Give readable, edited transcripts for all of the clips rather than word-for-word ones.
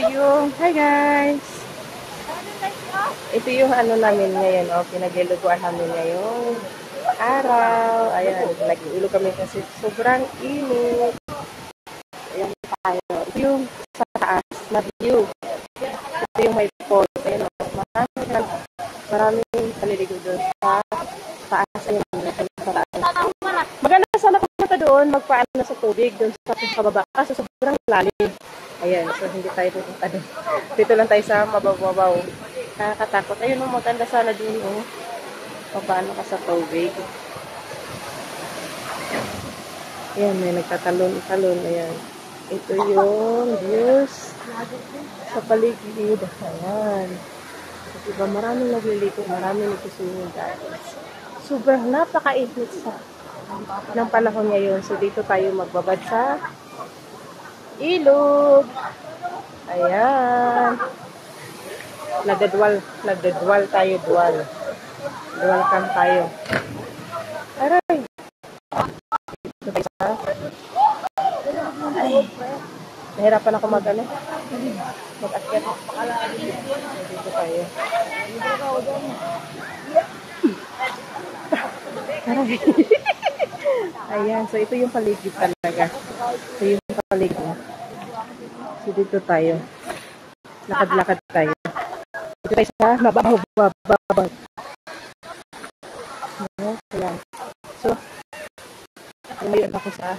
yung, hi guys! Ito yung ano namin ngayon, pinag-iluguan namin ngayong araw. Ayan, nag-iilog kami kasi sobrang init. Ayan tayo. Ito yung sa taas na view. Ito yung may falls. Ayan, maraming paliligo doon sa taas. Ayan, sa taas. Maganda sana pumunta doon, magpaano sa tubig doon sa baba. Kasi sobrang lalim. Ayan, so hindi tayo pupunta doon. Dito lang tayo sa mababaw. Nakakatakot. Ayun, maganda sana doon. Paano ka sa tubig. Ayan, may nagtatalon-talon. Ayan. Ito yung views sa paligid. Ayan. Diba, maraming naglilito, maraming nagsusunod guys. Sobrang napakainit ng panahon ngayon. So, dito tayo magbabad sa ilog. Ayan. Nagdadwal tayo, dual cam tayo. Aray. Ay. Nahirapan ako mag-akyat. Dito tayo. Aray. Ayan. So, ito yung paligid talaga. Ito yung paligid. So, dito tayo. Lakad-lakad tayo. Dito tayo sa mababaw. Ayan. So, ngayon ako sa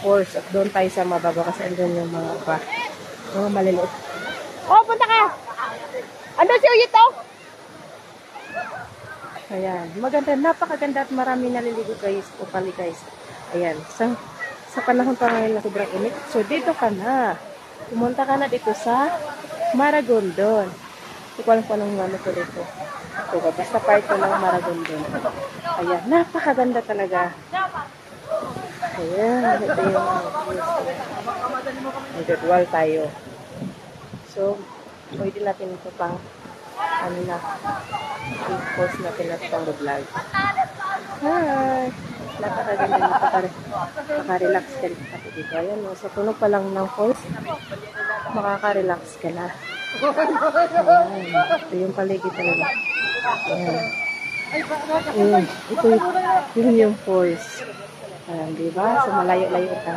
force at doon tayo sa mababaw kasi andun yung mga maliliit. Oh, punta ka! Andun si Uyito! Ayan. Maganda, napakaganda at marami naliligo guys. Upali guys. Ayan. Sa panahon pa ngayon na sobrang init. So, dito ka na. Pumunta ka na dito sa Maragondon. Hindi ko alam kung anong ano ko dito. Ito ba? Basta part ko ng Maragondon. Ayan. Napakaganda talaga. Ayan. Ito yung nagdadwal tayo. So, pwede natin ito pang ano na i-post natin na itong vlog. Hi! Napakaganda, makaka-relax ka dito. Ayan, sa puno pa lang ng falls, makaka-relax ka na. Ayan, ito yung paligid talaga. Ayan. Ayan, ito yung falls. Ayan, diba? So, malayo-layo ka.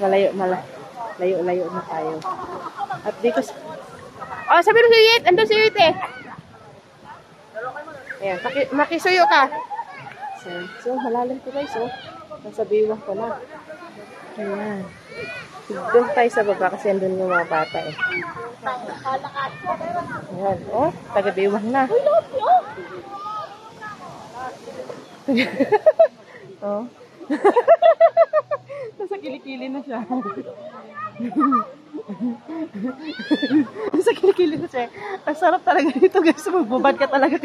Malayo-layo na tayo. At dito, oh, sabi mo si Yit! Andun si Yit eh! Ayan, makisuyo ka. So, malalim ko guys, oh. Nasa biwang ko na. Ayan. Doon tayo sa baba kasi andun yung mga bata eh. Ayan, oh. Taga-biwang na. Oh. Nasa kilikili na siya. Nasa kilikili na siya. Ang sarap talaga dito guys. Magbubad ka talaga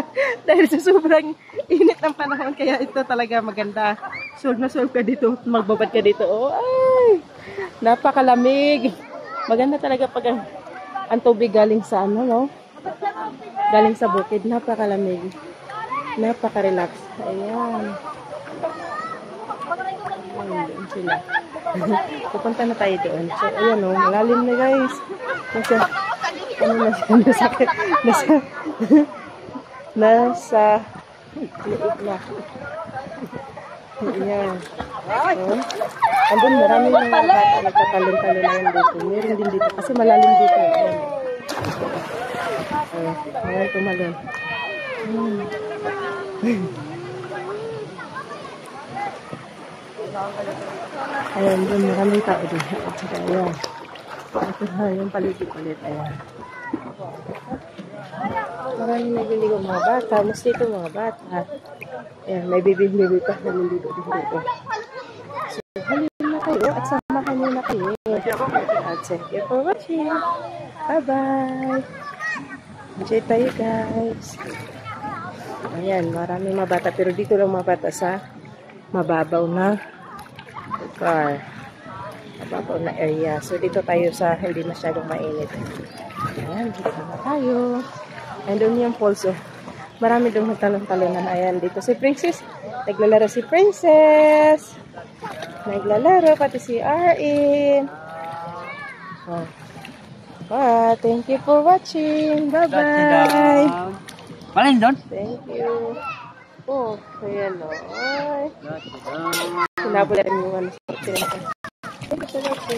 dahil sa sobrang init ng panahon. Kaya ito talaga maganda. Solve na solve ka dito. Magbubad ka dito. Oh, ay! Napakalamig. Maganda talaga pag ang tubig galing sa ano, no? Galing sa bukid. Napakalamig. Napaka-relax. Ayan. Ayan sila. Pupunta na tayo doon. So, ayan o. Malalim na guys. Nasa liit na. Ayan. So, andun maraming mga bata nagtatalon-talon na yun dito. Meron din dito. Kasi malalim dito. Ayan. Ayan, tumalon. Ayan, doon maraming tao din. At saka, ayan. Ito na yung paligid ulit. Ayan. Maraming nagliligo mga bata. Mas dito mga bata. Ayan, may baby pa. Naliligo din dito. So, halin na kayo at samahan nyo na kayo. At thank you for watching. Bye-bye. Enjoy tayo guys. Ayan, maraming mga bata. Pero dito lang mga bata sa mababaw na car. Mababaw na area. So, dito tayo sa hindi masyadong mainit. Ayan, dito na tayo. Andun yung falls. Oh. Marami doon magtalon-talonan. Ayan, dito si Princess. Naglalaro si Princess. Naglalaro, pati si Arin. Oh. Thank you for watching. Bye-bye. Malin doon? Thank you. Oh, ayan o. Sinabulan yung ano sa